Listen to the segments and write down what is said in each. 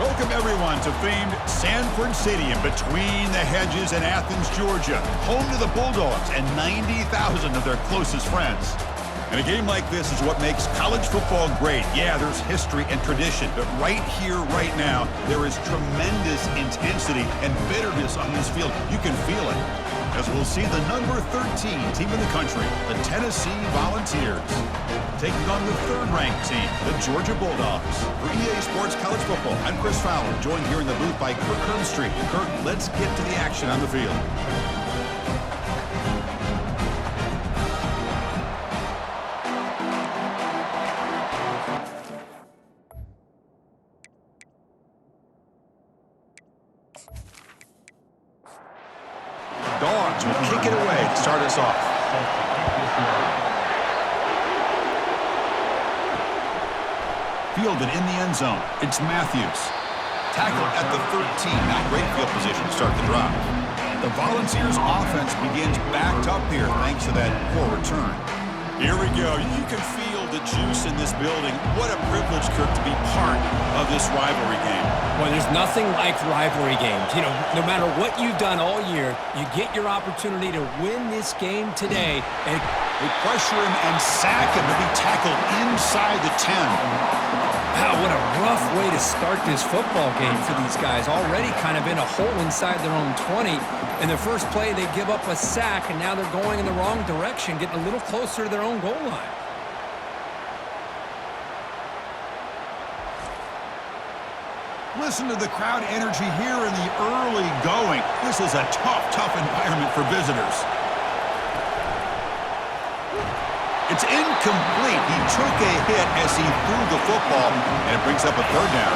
Welcome, everyone, to famed Sanford Stadium between the hedges in Athens, Georgia, home to the Bulldogs and 90,000 of their closest friends. And a game like this is what makes college football great. Yeah, there's history and tradition, but right here, right now, there is tremendous intensity and bitterness on this field. You can feel it, as we'll see the number 13 team in the country, the Tennessee Volunteers, taking on the third-ranked team, the Georgia Bulldogs. For EA Sports College Football, I'm Chris Fowler, joined here in the booth by Kirk Herbstreit. Kirk, let's get to the action on the field. Dogs will kick it away to start us off. Fielded in the end zone. It's Matthews. Tackled at the 13. Not great field position to start the drive. The Volunteers offense begins backed up here thanks to that poor return. Here we go. You can feel the juice in this building. What a privilege, Kirk, to be part of this rivalry game. Well, there's nothing like rivalry games. You know, no matter what you've done all year, you get your opportunity to win this game today. And they pressure him and sack him to be tackled inside the 10. Wow, what a rough way to start this football game for these guys. Already kind of in a hole inside their own 20. In the first play, they give up a sack, and now they're going in the wrong direction, getting a little closer to their own goal line. Listen to the crowd energy here in the early going. This is a tough environment for visitors. It's incomplete. He took a hit as he threw the football, and it brings up a third down.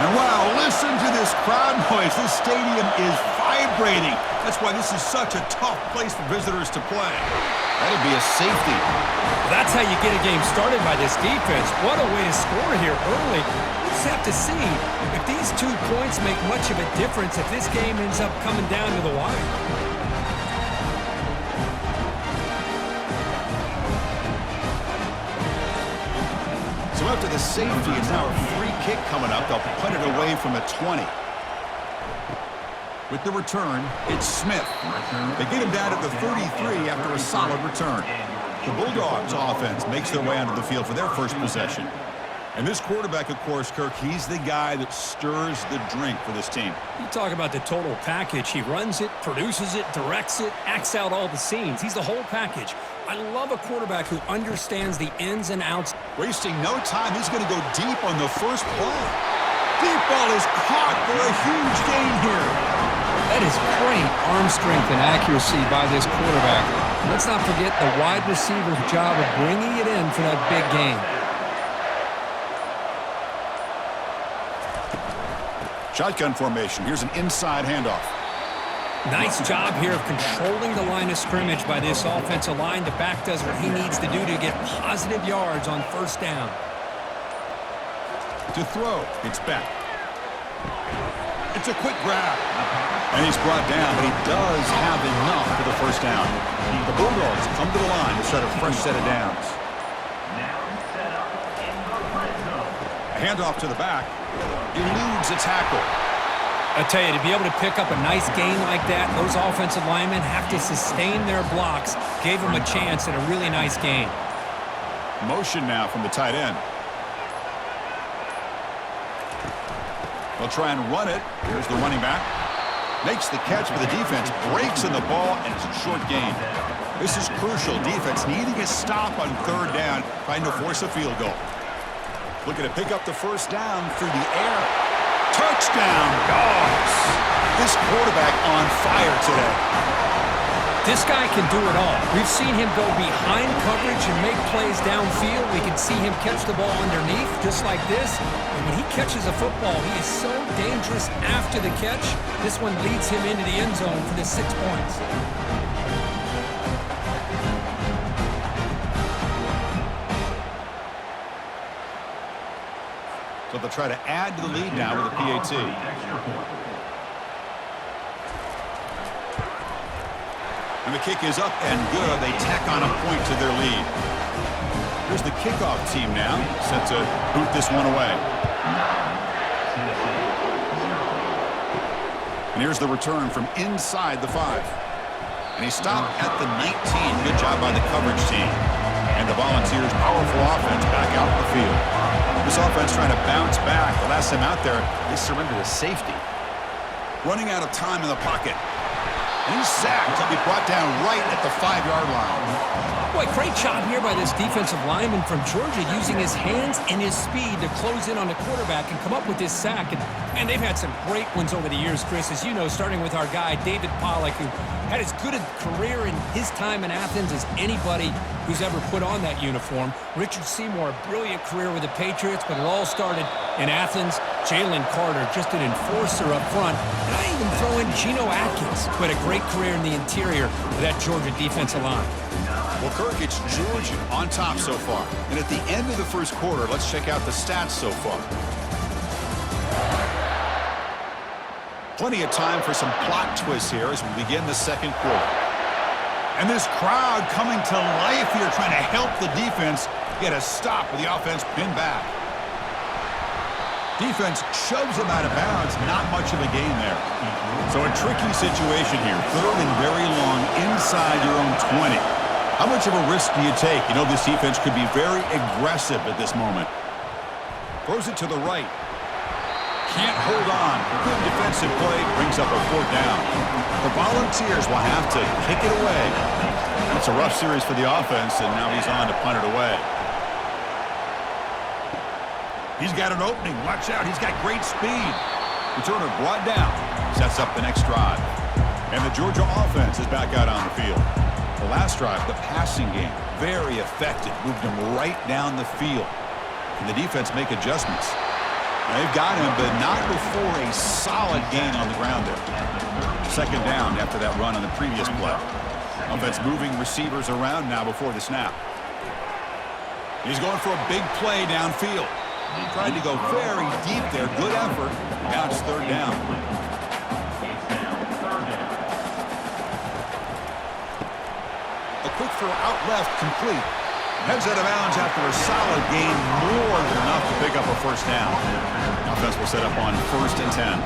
And wow, listen to this crowd noise. This stadium is vibrating. That's why this is such a tough place for visitors to play. That'd be a safety. Well, that's how you get a game started by this defense. What a way to score here early. We'll just have to see if these 2 points make much of a difference if this game ends up coming down to the wire. So after the safety, it's now a free kick coming up. They'll punt it away from the 20. With the return, it's Smith. They get him down at the 33 after a solid return. The Bulldogs offense makes their way onto the field for their first possession. And this quarterback, of course, Kirk, he's the guy that stirs the drink for this team. You talk about the total package. He runs it, produces it, directs it, acts out all the scenes. He's the whole package. I love a quarterback who understands the ins and outs. Wasting no time, he's going to go deep on the first play. Deep ball is caught for a huge gain here. That is great arm strength and accuracy by this quarterback. Let's not forget the wide receiver's job of bringing it in for that big gain. Shotgun formation. Here's an inside handoff. Nice job here of controlling the line of scrimmage by this offensive line. The back does what he needs to do to get positive yards on first down. To throw, it's back. It's a quick grab. And he's brought down, but he does have enough for the first down. The Bulldogs come to the line to start a fresh set of downs. A handoff to the back. Eludes a tackle. I tell you, to be able to pick up a nice gain like that, those offensive linemen have to sustain their blocks. Gave them a chance at a really nice gain. Motion now from the tight end. They'll try and run it. Here's the running back. Makes the catch for the defense. Breaks in the ball, and it's a short gain. This is crucial. Defense needing a stop on third down, trying to force a field goal. Looking to pick up the first down through the air. Touchdown, Dogs! This quarterback on fire today. This guy can do it all. We've seen him go behind coverage and make plays downfield. We can see him catch the ball underneath just like this. And when he catches a football, he is so dangerous after the catch. This one leads him into the end zone for the 6 points. So they'll try to add to the lead now with a PAT. And the kick is up and good. They tack on a point to their lead. Here's the kickoff team now, set to boot this one away. And here's the return from inside the 5. And he stopped at the 19. Good job by the coverage team. And the Volunteers' powerful offense back out in the field. This offense trying to bounce back. The last time out there, they surrendered a safety. Running out of time in the pocket. And he's sacked. He'll be brought down right at the 5-yard line. Boy, great job here by this defensive lineman from Georgia using his hands and his speed to close in on the quarterback and come up with this sack. And they've had some great ones over the years, Chris, as you know, starting with our guy, David Pollack, who had as good a career in his time in Athens as anybody who's ever put on that uniform. Richard Seymour, a brilliant career with the Patriots, but it all started in Athens. Jalen Carter, just an enforcer up front. And I even throw in Geno Atkins, who had a great career in the interior of that Georgia defensive line. Well, Kirk, it's Georgia on top so far. And at the end of the first quarter, let's check out the stats so far. Plenty of time for some plot twists here as we begin the second quarter. And this crowd coming to life here, trying to help the defense get a stop with the offense pinned back. Defense shoves him out of bounds. Not much of a gain there. So a tricky situation here. 3rd and very long inside your own 20. How much of a risk do you take? You know, this defense could be very aggressive at this moment. Throws it to the right. Can't hold on. Good defensive play. Brings up a 4th down. The Volunteers will have to kick it away. It's a rough series for the offense, and now he's on to punt it away. He's got an opening. Watch out. He's got great speed. Returner brought down. Sets up the next drive. And the Georgia offense is back out on the field. The last drive, the passing game, very effective. Moved him right down the field. Can the defense make adjustments? They've got him, but not before a solid gain on the ground there. 2nd down after that run on the previous play. Offense moving receivers around now before the snap. He's going for a big play downfield. He tried to go very deep there. Good effort. Now it's 3rd down. A quick throw out left, complete. Heads out of bounds after a solid gain, more than enough to pick up a 1st down. Offense will set up on 1st and 10.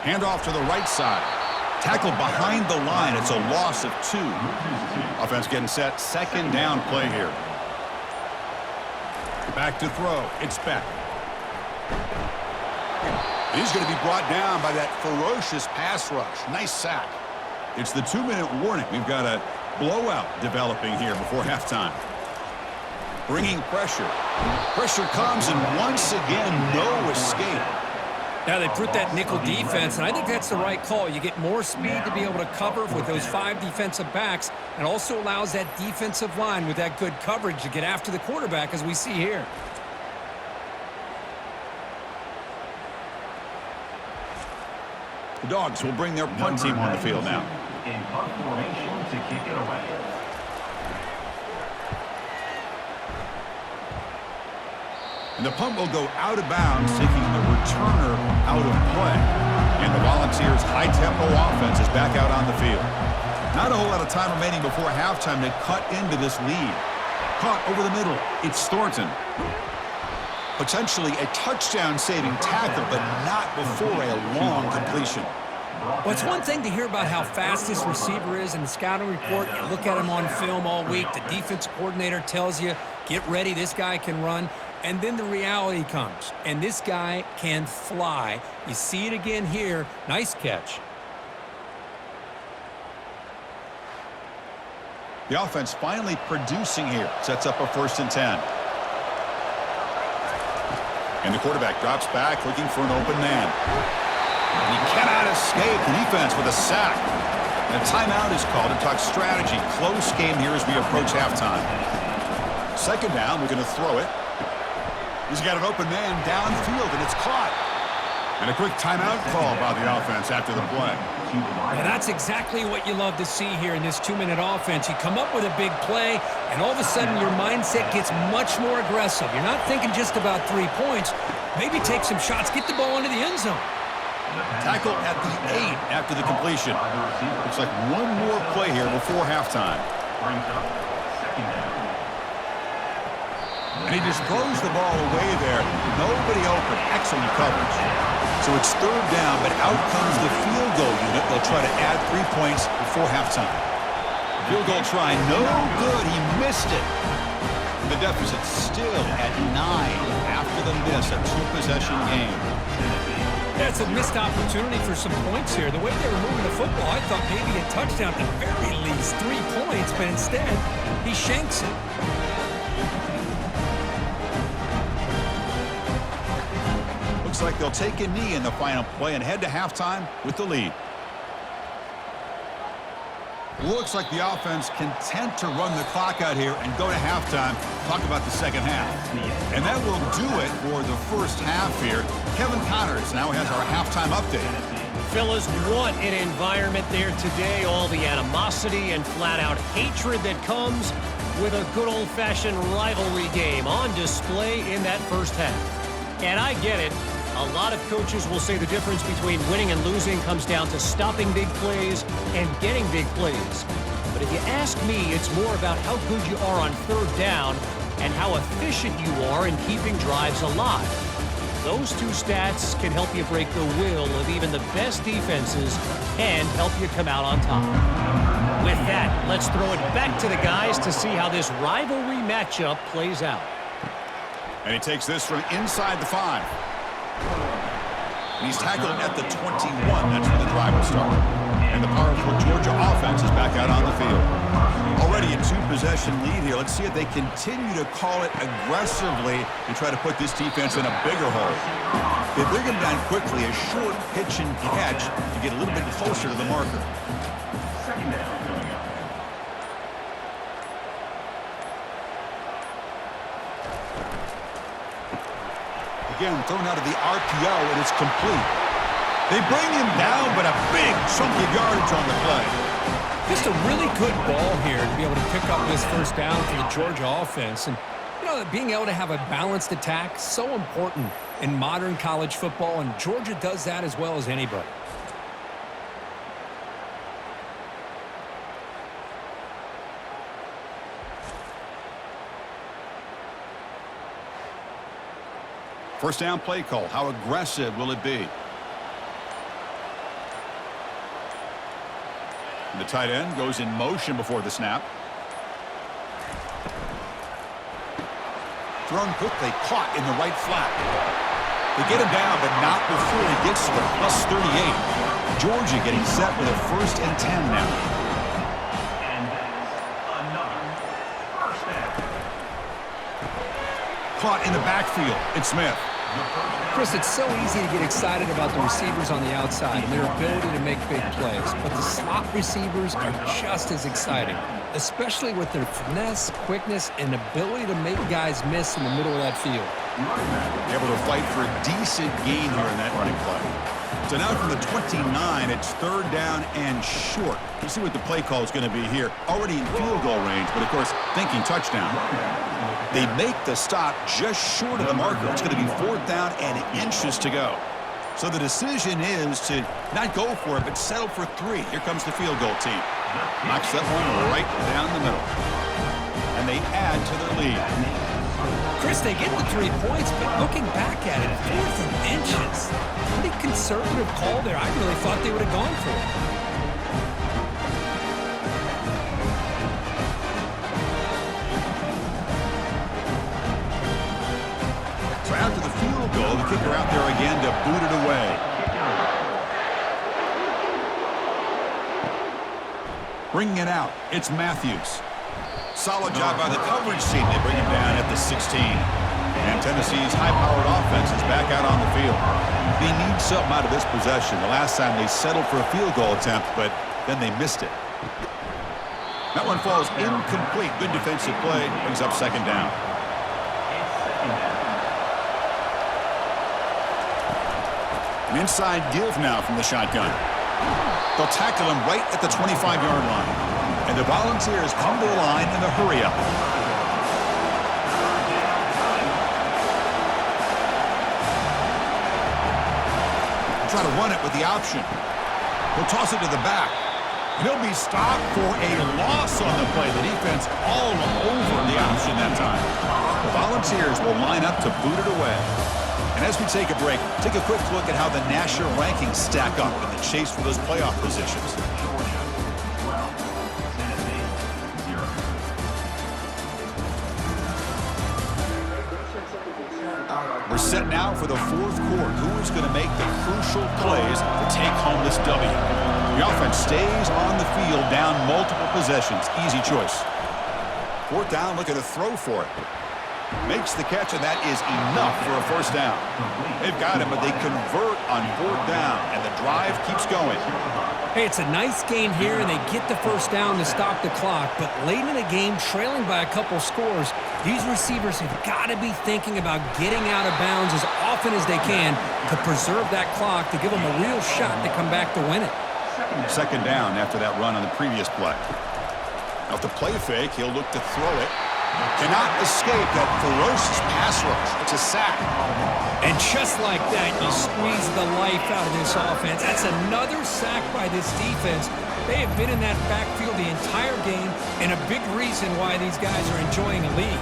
Handoff to the right side. Tackled behind the line. It's a loss of 2. Offense getting set. 2nd down play here. Back to throw. It's Beck. He's going to be brought down by that ferocious pass rush. Nice sack. It's the 2-minute warning. We've got a blowout developing here before halftime. Bringing pressure. Pressure comes, and once again, no escape. Now they put that nickel defense, and I think that's the right call. You get more speed to be able to cover with those 5 defensive backs, and also allows that defensive line with that good coverage to get after the quarterback, as we see here. The Dogs will bring their punt team on the field now. In punt formation to kick it away. And the punt will go out of bounds, taking the returner out of play. And the Volunteers' high-tempo offense is back out on the field. Not a whole lot of time remaining before halftime to cut into this lead. Caught over the middle. It's Thornton. Potentially a touchdown-saving tackle, but not before a long completion. Well, it's one thing to hear about how fast this receiver is in the scouting report. You look at him on film all week. The defense coordinator tells you, get ready, this guy can run. And then the reality comes, and this guy can fly. You see it again here. Nice catch. The offense finally producing here. Sets up a 1st and 10. And the quarterback drops back, looking for an open man. And he cannot escape the defense with a sack. And a timeout is called to talk strategy. Close game here as we approach halftime. 2nd down, we're going to throw it. He's got an open man downfield, and it's caught. And a quick timeout call by the offense after the play. And that's exactly what you love to see here in this 2-minute offense. You come up with a big play, and all of a sudden your mindset gets much more aggressive. You're not thinking just about 3 points. Maybe take some shots, get the ball into the end zone. Tackle at the 8 after the completion. Looks like one more play here before halftime. And he just throws the ball away there. Nobody open. Excellent coverage. So it's third down, but out comes the field goal unit. They'll try to add 3 points before halftime. Field goal try, no good. He missed it. The deficit's still at 9 after the miss, a two-possession game. That's a missed opportunity for some points here. The way they were moving the football, I thought maybe a touchdown at the very least, 3 points, but instead, he shanks it. Looks like they'll take a knee in the final play and head to halftime with the lead. Looks like the offense content to run the clock out here and go to halftime. Talk about the second half. And that will do it for the first half here. Kevin Connors now has our halftime update. Fellas, what an environment there today. All the animosity and flat-out hatred that comes with a good old-fashioned rivalry game on display in that first half. And I get it. A lot of coaches will say the difference between winning and losing comes down to stopping big plays and getting big plays. But if you ask me, it's more about how good you are on third down and how efficient you are in keeping drives alive. Those two stats can help you break the will of even the best defenses and help you come out on top. With that, let's throw it back to the guys to see how this rivalry matchup plays out. And he takes this from inside the 5. And he's tackled at the 21. That's where the drive will start. And the powerful Georgia offense is back out on the field. Already a two-possession lead here. Let's see if they continue to call it aggressively and try to put this defense in a bigger hole. They bring him down quickly, a short pitch and catch to get a little bit closer to the marker. Second down. Again, thrown out of the RPO, and it's complete. They bring him down, but a big chunk of yardage on the play. Just a really good ball here to be able to pick up this first down for the Georgia offense. And, you know, being able to have a balanced attack, so important in modern college football, and Georgia does that as well as anybody. First down play call. How aggressive will it be? And the tight end goes in motion before the snap. Thrown quickly, caught in the right flat. They get him down, but not before he gets to the +38. Georgia getting set with a 1st and 10 now. And another first down. Caught in the backfield. It's Smith. Chris, it's so easy to get excited about the receivers on the outside and their ability to make big plays, but the slot receivers are just as exciting, especially with their finesse, quickness, and ability to make guys miss in the middle of that field. Able to fight for a decent gain here in that running play. So now from the 29, it's third down and short. You see what the play call is going to be here. Already in field goal range, but of course, thinking touchdown. They make the stop just short of the marker. It's going to be 4th down and inches to go. So the decision is to not go for it, but settle for 3. Here comes the field goal team. Knocks that one right down the middle. And they add to their lead. Chris, they get the 3 points, but looking back at it, 4th and inches. Pretty conservative call there. I really thought they would have gone for it. So after the field goal, the kicker out there again to boot it away. Bringing it out, it's Matthews. Solid job by the coverage team. They bring him down at the 16. And Tennessee's high-powered offense is back out on the field. They need something out of this possession. The last time they settled for a field goal attempt, but then they missed it. That one falls incomplete. Good defensive play. Brings up second down. An inside give now from the shotgun. They'll tackle him right at the 25-yard line. And the Volunteers come to the line in the hurry-up. Try to run it with the option. He'll toss it to the back. And he'll be stopped for a loss on the play. The defense all over the option that time. The Volunteers will line up to boot it away. And as we take a break, take a quick look at how the national rankings stack up in the chase for those playoff positions. Georgia, 12. Tennessee, 0. We're set now for the fourth quarter. Who is going to make the crucial plays to take home this W? The offense stays on the field, down multiple possessions. Easy choice. Fourth down, looking to throw for it. Makes the catch, and that is enough for a first down. They've got him, but they convert on fourth down, and the drive keeps going. Hey, it's a nice gain here, and they get the first down to stop the clock. But late in the game, trailing by a couple scores, these receivers have got to be thinking about getting out of bounds as often as they can to preserve that clock, to give them a real shot to come back to win it. Second down after that run on the previous play. Now, to play fake, he'll look to throw it. Cannot escape that ferocious pass rush. It's a sack. And just like that, you squeeze the life out of this offense. That's another sack by this defense. They have been in that backfield the entire game, and a big reason why these guys are enjoying a lead.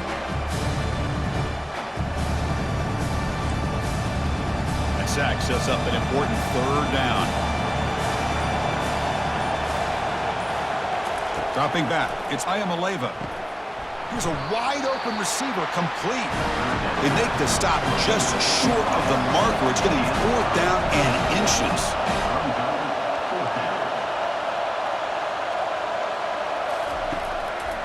That sack sets up an important third down. Dropping back, it's Iamaleava. Here's a wide-open receiver, complete. They make the stop just short of the marker. It's going to be fourth down and inches.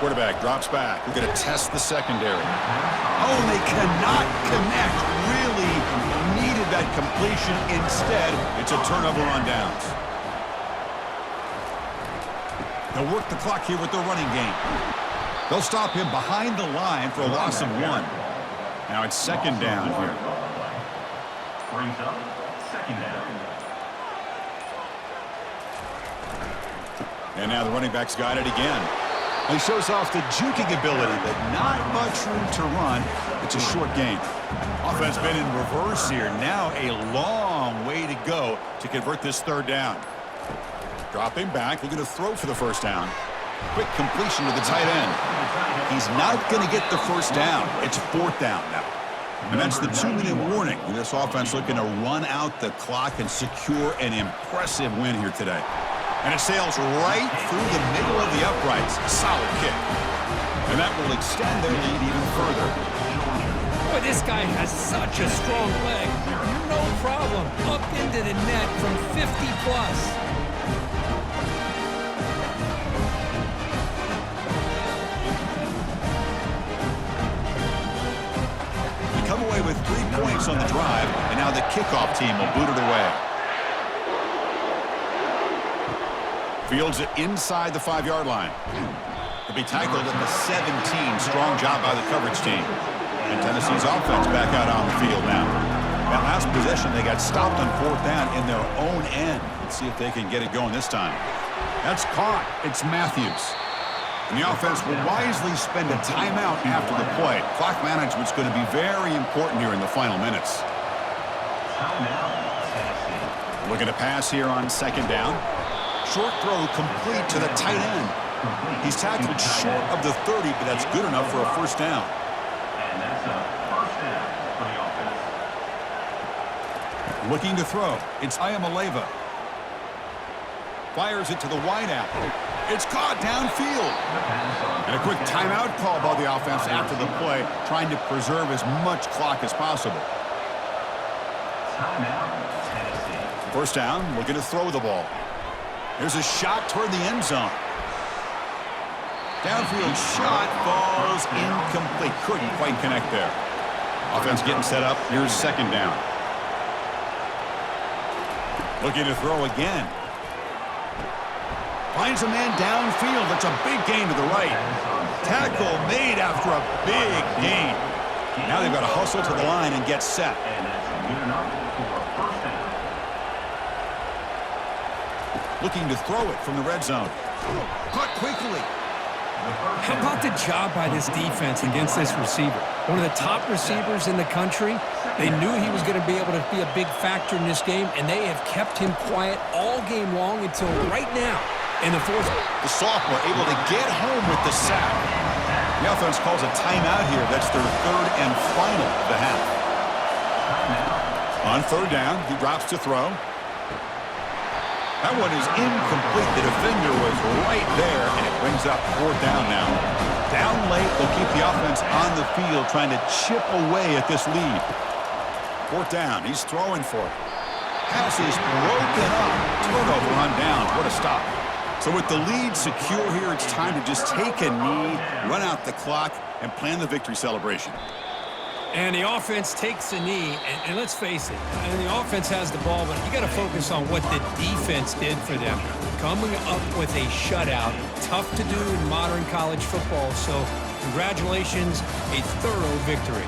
Quarterback drops back. We're going to test the secondary. Oh, and they cannot connect. Really needed that completion. Instead, it's a turnover on downs. They'll work the clock here with their running game. They'll stop him behind the line for a loss of 1. Now it's second down here. Brings up second down. And now the running back's got it again. He shows off the juking ability, but not much room to run. It's a short gain. Offense been in reverse here. Now a long way to go to convert this third down. Dropping back, looking to throw for the first down. Quick completion to the tight end. He's not going to get the first down. It's fourth down now. And that's the 2-minute warning. This offense looking to run out the clock and secure an impressive win here today. And it sails right through the middle of the uprights. Solid kick. And that will extend their lead even further. Boy, this guy has such a strong leg. No problem. Up into the net from 50+. Come away with 3 points on the drive, and now the kickoff team will boot it away. Fields it inside the 5-yard line. He'll be tackled at the 17. Strong job by the coverage team. And Tennessee's offense back out on the field now. That last possession, they got stopped on fourth down in their own end. Let's see if they can get it going this time. That's caught. It's Matthews. And the offense will wisely spend a timeout after the play. Clock management's going to be very important here in the final minutes. Timeout, Tennessee. Looking to pass here on second down. Short throw complete to the tight end. He's tackled short of the 30, but that's good enough for a first down. And that's a first down for the offense. Looking to throw. It's Iamaleava. Fires it to the wideout. It's caught downfield. And a quick timeout call by the offense after the play, trying to preserve as much clock as possible. Timeout, Tennessee. First down, looking to throw the ball. Here's a shot toward the end zone. Downfield shot falls incomplete. Couldn't quite connect there. Offense getting set up. Here's second down. Looking to throw again. Finds a man downfield. That's a big gain to the right. Tackle made after a big gain. Now they've got to hustle to the line and get set. And that's good enough for a first down. Looking to throw it from the red zone. Caught quickly. How about the job by this defense against this receiver? One of the top receivers in the country. They knew he was going to be able to be a big factor in this game, and they have kept him quiet all game long until right now in the fourth. The sophomore able to get home with the sack. The offense calls a timeout here. That's their third and final of the half. Timeout, On third down, he drops to throw. That one is incomplete. The defender was right there, and it brings up fourth down now. Down late, they'll keep the offense on the field trying to chip away at this lead. Fourth down, he's throwing for it. Pass is broken up. Turnover on down. What a stop. So with the lead secure here, it's time to just take a knee, run out the clock, and plan the victory celebration. And the offense takes a knee, and let's face it, the offense has the ball, but you got to focus on what the defense did for them. Coming up with a shutout, tough to do in modern college football, so congratulations, a thorough victory.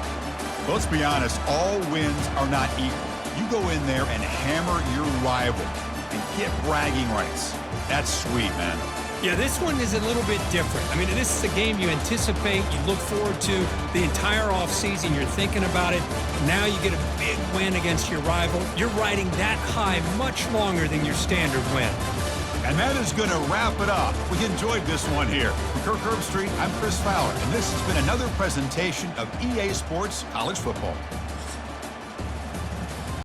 Well, let's be honest, all wins are not equal. You go in there and hammer your rival and get bragging rights. That's sweet, man. Yeah, this one is a little bit different. I mean, this is a game you anticipate, you look forward to the entire offseason. You're thinking about it. Now you get a big win against your rival. You're riding that high much longer than your standard win. And that is going to wrap it up. We enjoyed this one here. From Kirk Herbstreit, I'm Chris Fowler, and this has been another presentation of EA Sports College Football.